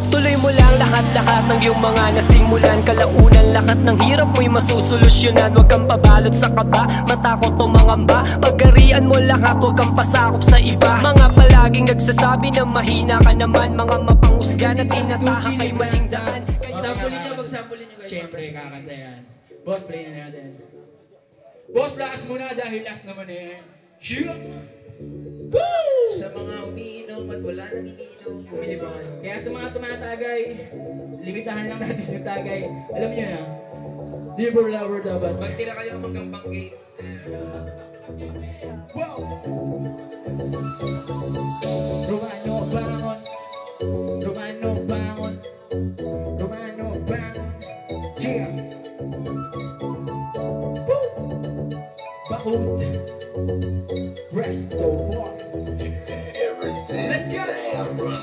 Tuloy mo lang lahat-lahat ng iyong mga nasimulan. Kalaunan lahat ng hirap mo'y masusolusyonan. Huwag kang pabalot sa kaba, matakot o mangamba. Pagkarian mo lahat, huwag kang pasakop sa iba. Mga palaging nagsasabi na mahina ka naman, mga mapangusga na tinatahak ay maling daan. Sampulin nyo, magsampulin nyo guys. Siyempre, kakanta yan. Boss, play na natin. Boss, lakas muna dahil last naman eh. Sa mga umiinom at wala nang iniinom, bumili ba kayo? Kaya sa mga tumatagay, limitahan lang natin yung tagay. Alam niyo na, liver lover dapat. Magtira kayo hanggang banggate. Wow! Romano bangon, Romano bangon, Romano bangon. Yeah! Woo! Bakod, resto war. Let's go!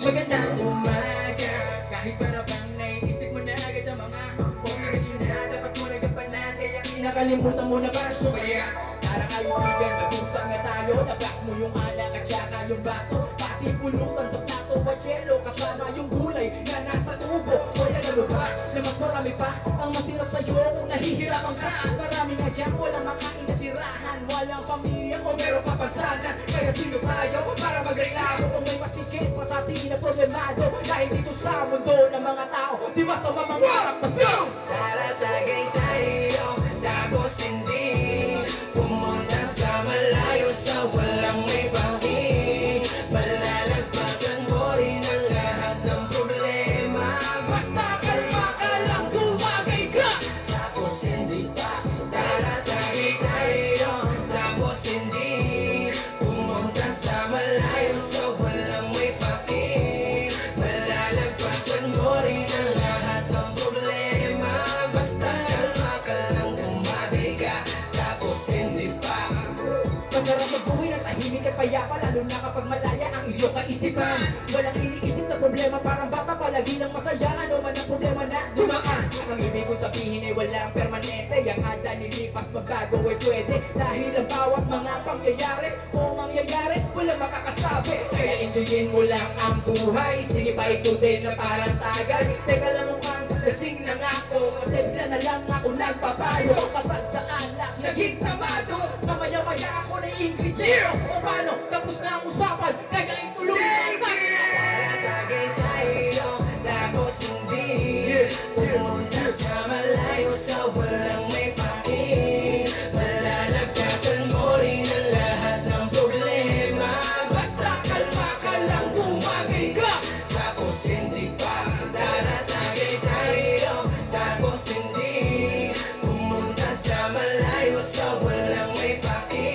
Magandang umaga, kahit para bang naiisip mo na agad ang mga kombinasyon na dapat mo nagampanan, kaya kinakalimutan mo na ba sumaya? Para kaibigan, mag-usap nga tayo, nabas mo yung alak at saka yung baso, pati pulutan sa plato at yelo, kasama yung gulay na nasa tubo. O yan ano ba, na mas marami pa ang masirap sa'yo kung nahihirapan ka. Marami nga dyan, walang makain na tirahan, walang pamilya o meron ka pansanan. Kaya sino tayo para magreklamo kung may masikip pa sa ating na problemado? Dahil dito sa mundo ng mga tao, di ba sa mamangarap mas go! Taratagay tayo, tapos hindi pumunta sa malayo sa walang may paki. Malalaspasan mo rin ang lahat ng problema. Basta kalma ka lang, tumagay ka, tapos hindi pa. Taratagay tayo, tapos hindi pumunta sa malayo sa walang may paki. Malalaspasan mo rin ang lahat ng problema. Basta kalma ka lang, tumagay ka, tapos hindi pa. Masarap magbuhay ng tahimik at payapa, lalo na kapag malaya ang iyong kaisipan. Walang iniisip na problema, parang bata palagi lang masaya. Ano man ang problema na dumaan, ang ibig kong sabihin ay walang permanente. Yang hada nilipas magbago ay pwede, dahil ang bawat mga pangyayari o mangyayari walang makakasabi. Kaya enjoyin mo lang ang buhay, sige pa ikutin na parang tagay. Teka lang mukhang kasing na nga ako, kasi bigla na lang ako nagpapayo. Kapag sa alak naging tamado, mamaya-maya ako na English zero. O paano, tapos na ang usapan, kaya ituloy ang Taratagay tayo, tapos hindi pumunta sa malayo sa walang may paki. Malalagpasan mo rin ang lahat ng problema. Basta kalma ka lang, tumagay ka, tapos hindi pa. Taratagay tayo, tapos hindi pumunta sa malayo sa walang may paki.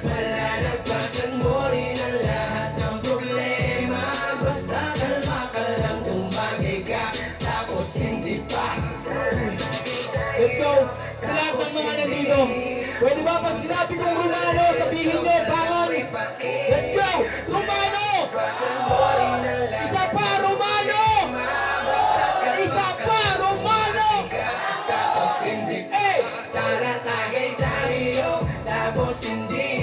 Malalagpasan mo rin ang lahat ng problema. Basta kalma ka lang, tumagay ka, tapos hindi pa. Let's go! Sa lahat ng mga nandito, pwede ba pag sinabi kong Romano, sabihin nyo, bangon! Let's go! Romano! Isa pa, Romano! Isa pa, Romano! Tapos hindi pa. Eh! Taratagay tayo, tapos hindi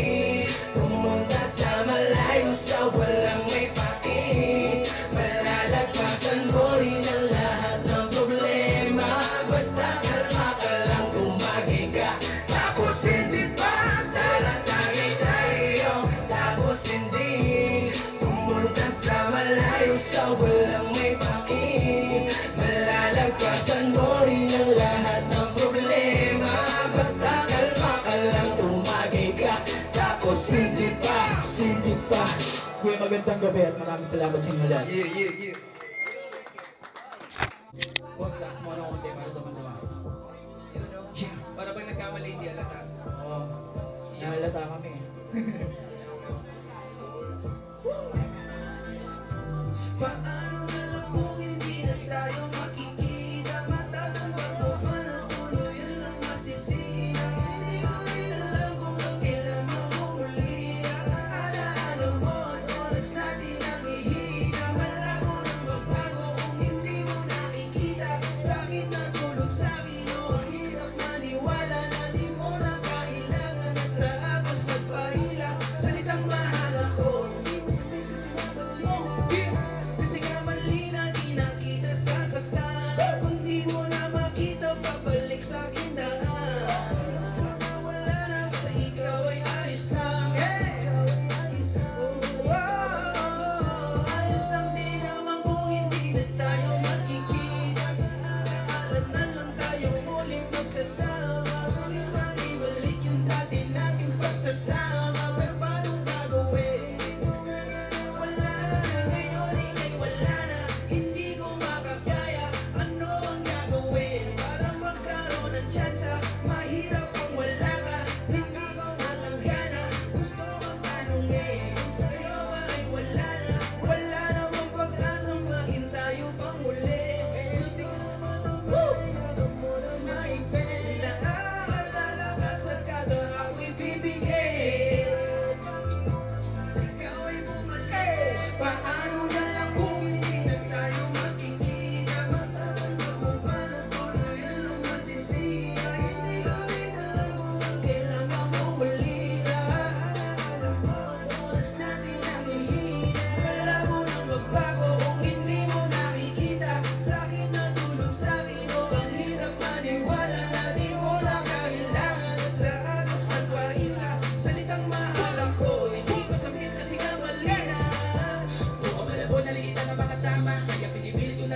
pumunta sa malayo sa walang may paki. Malalagpasan mo rin ang lahat ng problema. Basta kalma ka lang, tumagay ka, tapos hindi pa. Taratagay tayo, tapos hindi pumunta sa malayo sa walang may paki. Malalagpasan mo rin ang lahat ng problema. Basta kalma ka lang, tumagay ka, tapos hindi pa. Hindi pa. Kuya, magandang gabi at maraming salamat sa inyo lahat. Yeah. Boss, lakas mo na konti para naman. Yun know, para pag nagkamali hindi alata. Oo. Nahalata kami. Paano alam mo hindi na tayo makikita? Matatambak mo ba na tuluyan lang masisira? Hindi ko rin alam kung kailan mo huli. Alaala mo at oras natin ang ihina. Malabo nang magbago kung hindi mo nakikita. Sakit na tulog sa'kin o ang hirap maniwala na di mo na kailangan at sa agos magpahila. Salitang mahal ako, hindi ko sabihin kasi nga balila. Kasi nga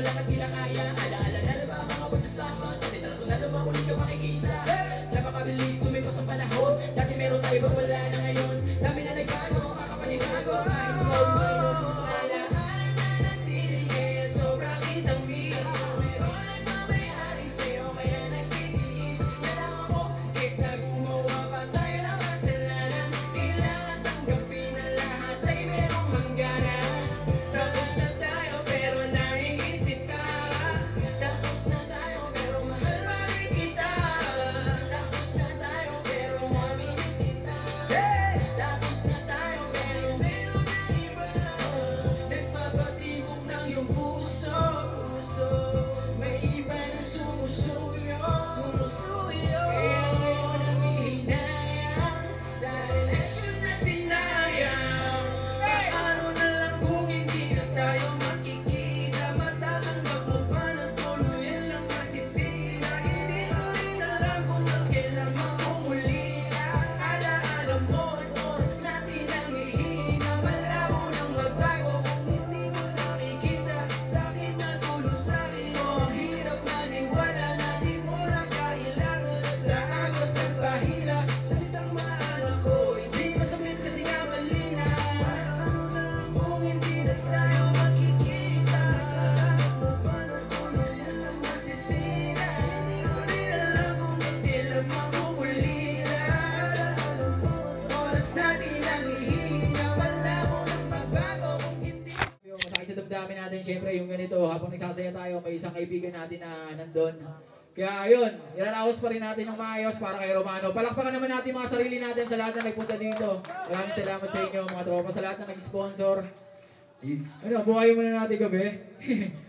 lang at di lang kaya. Alaala na ba mga pagsasama? Sa litrato na naman muli ka makikita. Napakabilis tumipas ang panahon. Dati meron tayo ba't wala na ngayon? Dami na nagbago, kakapanibago. Kahit ikaw yung mayroon mong alaala na natin. Kaya sobra kitang miss. Meron nagmamayari sa'yo kaya nagtitiis. Na lang ako kaysa gumawa pa tayo ng kasalanan. Kailangan tanggapin na lahat ay merong hangganan. Tapos na tayo pero naiisip ka. Tapos na tayo pero mahal pa rin kita. Tapos na tayo pero namimiss kita. Tapos na tayo pero meron na iba. Nagpapatibok ng iyong puso. May iba na sumusuyo. Kaya ngayon ang hihinayang sa relasyon na sinayang. Paano na lang kung hindi na tayo makikita? Matatanggap mo ba na tuluyan lang masisira? Hindi ko rin alam kung kailan makumuli. Alaala mo at oras natin ang hihina. Malabo nang magbago kung hindi mo nakikita. Sakit na tulog sa'kin mo, ang hirap maniwala na di mo na kailangan. At sa agos ng pahila, salitang mahal ako, hindi masakit kasi nga malina. Paano na lang kung hindi na tayo makikita? Matatanggap mo ba na tuluyan lang masisira? Hindi ko rin alam kung kailan makumulira. Alaala mo at oras natin ang hihina. Malabo nang magbago kung hindi. Yung masakit sa damdamin natin, syempre yung ganito, habang nagsasaya tayo, may isang kaibigan natin na nandun. Kaya ayun, iraraos pa rin natin ng maayos para kay Romano. Palakpakan naman natin mga sarili natin sa lahat na nagpunta dito. Maraming salamat sa inyo mga tropa, sa lahat na nag-sponsor. Ano, buhayin muna natin gabi.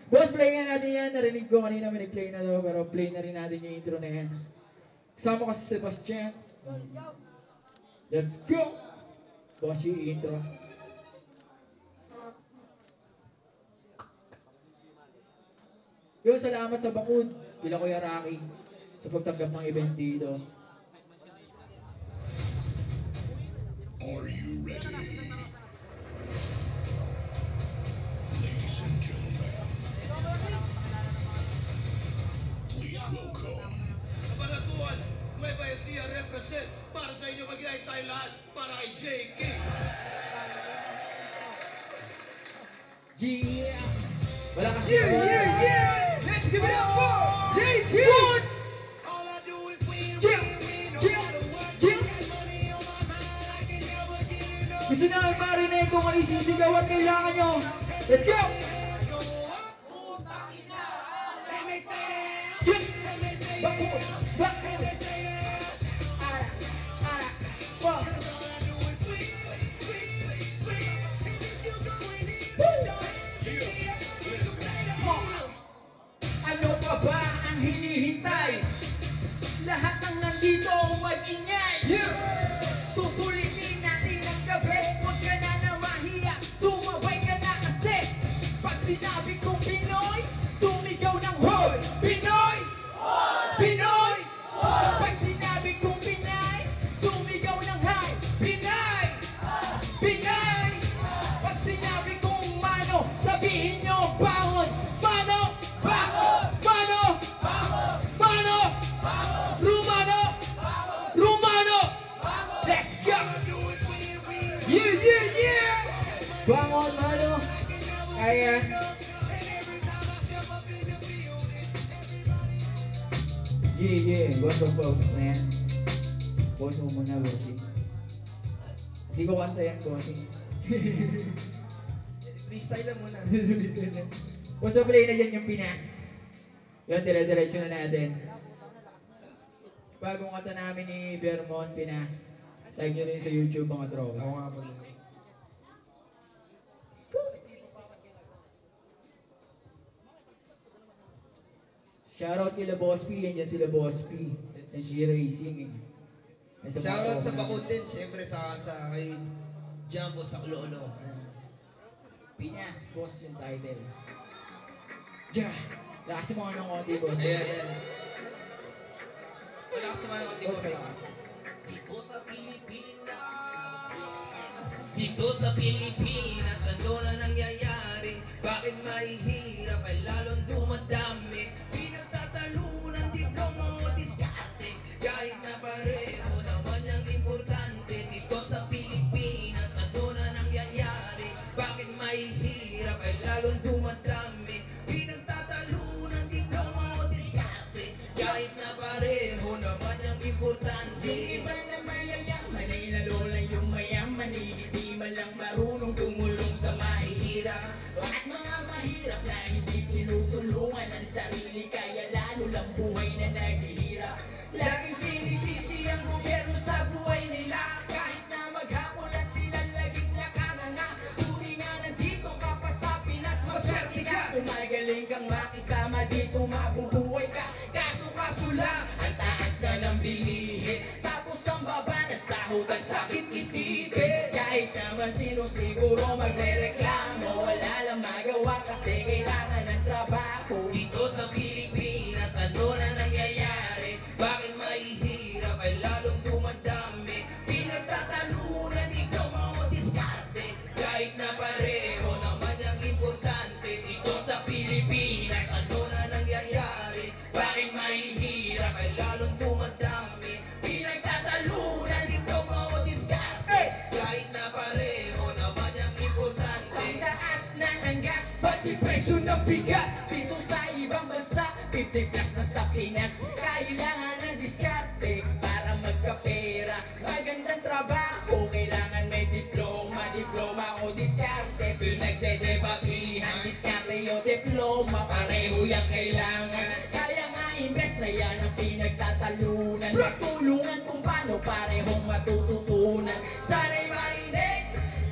Boss, play nga natin yan. Narinig ko kanina may nag-play na daw, pero play na rin natin yung intro na yan. Kasama ko si Sebastian. Let's go! Boss, yung intro. Yung salamat sa Bakod, kila Kuya Rocky, sa pagtanggap ng event dito. Are you ready? Ladies and gentlemen, please welcome Kabanatuan, Nueva Ecija represent para sa inyo mag-iay tayo lahat para kay JK. Yeah! Wala kasi Let's give it up for JP! All I do is win, win, win, no matter what. Money on my mind, I can never get enough. Gusto namin marinig kung ano yung sisigaw at kailangan nyo. Let's go! Yeah! Bakod! Bakod! Wow! Ano pa ba ang hinihintay? Lahat ng nandito mag-ingay. Susulitin natin ang gabi. Huwag ka na na mahiya. Sumabay ka na kasi. Pag sinabi kong Pinoy, sumigaw ng hoy! Pinoy! Pinoy! Pag sinabi kong Pinay, sumigaw ng hay! Pinay! Pinay! Pag sinabi kong Mano, sabihin nyo bangon! Mano! Bangon! Mano! Bangon! Mano! Bangon! Rumano! Rumano! Let's go! Yeah, yeah, yeah! Bangon, Mano! Kaya... Yeah, what's up, boss, man? Boss mo muna, bossing. Hindi ko kanta yan, bossing. Freestyle lang muna. Boss, so play na dyan yung Pinas. Yun, dire-diretso na natin. Bagong kanta namin ni Vermont, Pinas. Like nyo rin sa YouTube, mga tropa. Ako nga pala. Shoutout kila Boss P, yan dyan sila Boss P. And G Racing. Shoutout sa Bakod din, syempre sa kay Jumbo sa Lolo. Pinas, boss yung title. Diyan! Lakas mo ng konti, boss. Ayan, ayan. Wala kasi man ako Boss, kalakas. Dito sa Pilipinas, ano na nangyayari? Bakit mahihirap ay lalong dumadami? Pinagtatalunan, diploma o diskarte. Kahit na pareho naman yung importante. Dito sa Pilipinas, ano na nangyayari? Bakit mahihirap ay lalong dumadami? Pinagtatalunan, diploma o diskarte. Kahit na pareho naman yung importante. Yung iba na mayayaman ay lalo lang yung mayaman eh. Hindi man lang marunong tumulong sa mahihirap. At mga mahirap na hindi tinutulungan ang sarili, kaya lalo lang buhay na naghihirap. Laging sinisisi ang gobyerno sa buhay nila. Kahit na maghapon lang sila laging nakanganga. Buti nga nandito ka pa sa Pinas, maswerte ka. Kung magaling kang makisama dito, mabubuhay ka. Kaso lang, ang taas na ng bilihin. Tapos ang baba na sahod, ang sakit isipin. Kahit naman sino siguro magre-reklamo, wala lang magawa kasi kailangan ng trabaho. Dito sa Pilipinas, ano na nangyayari? Bakit mahihirap ay lalong dumadami? Pinagtatalunan, diploma o diskarte. Kahit na pareho naman ang importante. Dito sa Pilipinas, ano na nangyayari? Bakit mahihirap ay lalong dumadami? Pinagtatalunan, diploma o diskarte. Kahit na pareho naman ang importante. Ang taas na ng gas, pati presyo ng bigas. Piso sa ibang bansa, 50 plus na sa Pinas. Kailangan ng diskarte para magkapera. Magandang trabaho, kailangan may diploma o diskarte. Pinagdedebatihan, diskarte o diploma, pareho yung kailangan. Kaya nga imbes na yan ang pinagtatalunan. Tulungan kung paano parehong matututunan. Sana'y marinig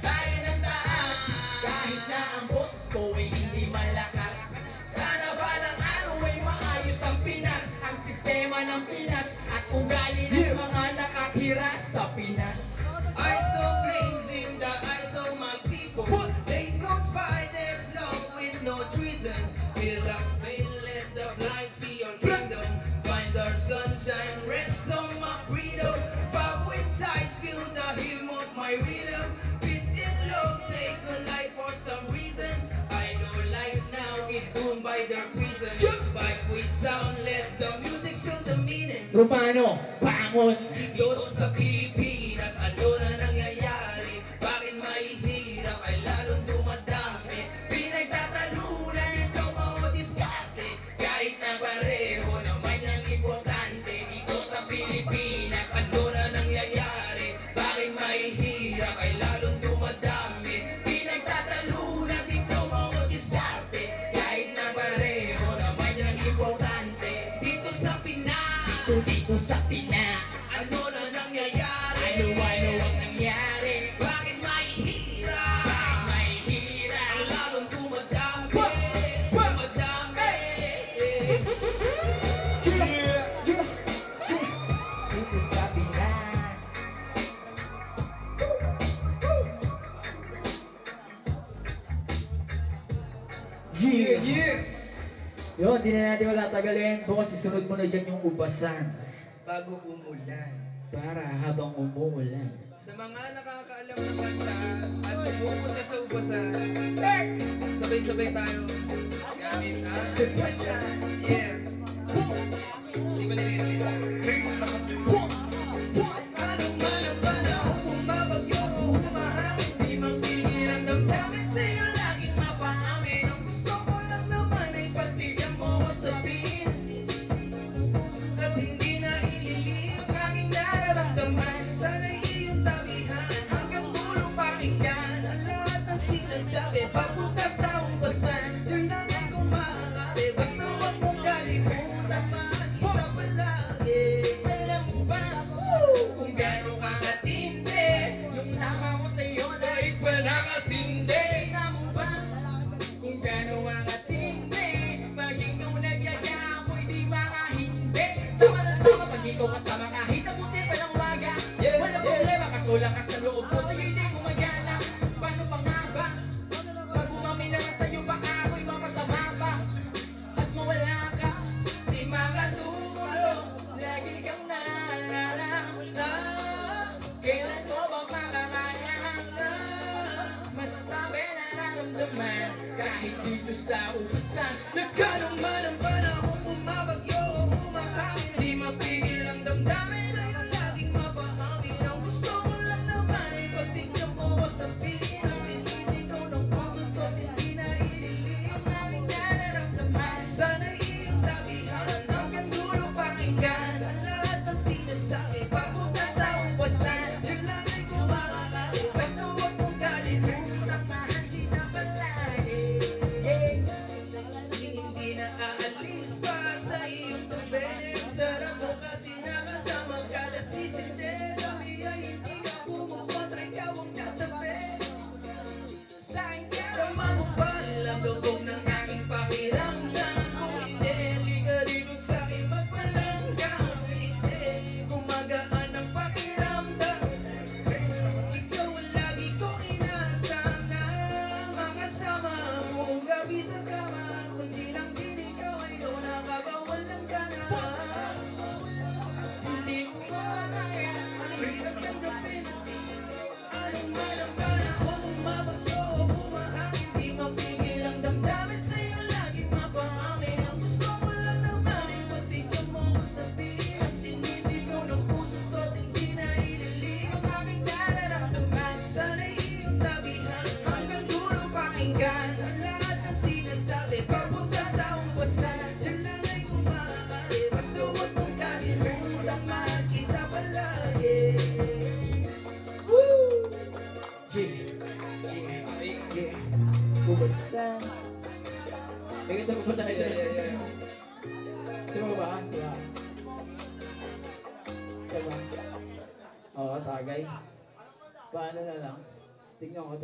tayo ng taas. Kahit na ang boses ko ay hindi malakas. Sana balang araw ay maayos ang Pinas. Ang sistema ng Pinas at ugali ng mga nakatira sa Pinas. I so crazy in the eyes of my people. Days goes by, there's love with no treason. Fill up, fail, let the blind see your kingdom. Find our sunshine, rest on my freedom. But with tides, feel the hymn of my rhythm. Peace and love, take a life for some reason. I know life now is doomed by their prison. But with sound, let the music spill the meaning. Romano, bangon! Dito sa Pilipinas, ano na nangyayari? Bakit mahihirap ay lalong dumadami? Pinagtatalunan, diploma o diskarte. Kahit na pareho naman yung importante. Dito sa Pilipinas, ano na nangyayari? Bakit mahihirap ay lalong dumadami? Pinagtatalunan, diploma o diskarte. Kahit na pareho naman yung importante. Dito sa Pinas, Dito sa Pinas, ano na nangyayari? ano ang nangyari? Bakit mahihirap? Mahihirap. Ang lalong dumadami. Dumadami. Dito sa Pinas. Yeah! Yun, di na natin magtatagalin. Bukas isunod mo na dyan yung ubasan. Bago umulan. Para habang umuulan. Sa mga nakakaalam ng kanta at pumupunta sa ubasan, sabay-sabay tayo gamit ang Sebastian. yeah. Di ba nilirili? Ano man ang panahon, bumabagyo o humahangin, di magpigil ang damdamin sa'yo laging mapaamin. Ang gusto ko lang naman ay pagbigyan mo ko sa pinsin. At hindi na ililihim ang aking nararamdaman. Sana'y iyong tabihan hanggang tulong pakinggan ang lahat ng sinasabi papunta sa ubasan. Yun lang ay kung maaari, basta wag mong kalimutan. kahit dito sa upasan. Let's go! Ganong man ang panahon bumabagyo o humahangin, di mapigil ang damdamin sa'yo laging mapaamin. Ang gusto mo lang naman ay pagbigyan mo o sabihin ang sinisigaw ng puso't ko't hindi na ililim ang aming nararamdaman. Sana'y iyong tabihan hanggang dulo pakinggan ang lahat ng sinasabi papunta sa upasan. Yun lang ay kung maaari, basta huwag mong kalimutan, mahal kita palagi. Hindi na aalis pa sa iyong tabi. Sarap mo kasi nakasama ka na sisindel. Kami ay hindi ka kumukontra, ikaw ang katabi. Sa akin ka tama mo ba lang gawag ng aking pakiramdam? Kung hindi, ligaligod sa akin magpalangga. Hindi, gumagaan ang pakiramdam. Ikaw ang lagi kong inaasam na makasama mo kung gabi sa kama. Kundi lang din ikaw ay doon nakabawalan ka na. Hindi ko makakaya ang hirap ng gabi na di ikaw. Anong man ang panahon bumabagyo o humahangin, di mapigil ang damdamin sa'yo laging mapaamin. Ang gusto mo lang naman ay pagbigyan mo ko sabihin ang sinisigaw ng puso't ko't hindi na ililim ang aming nararamdaman. Sana'y iyong tabihan hanggang dulo pakinggan ang lahat ng sinasabi papunta sa umpasan. Yun lang ay kung maaari, basta huwag mong kalimutan, mahal kita palagi. Woo! Upasan. May ganda pa ba tayo? Yeah. Sama ba? Sama. Sama. Oo, tagay. Paano na lang? Tignan ko.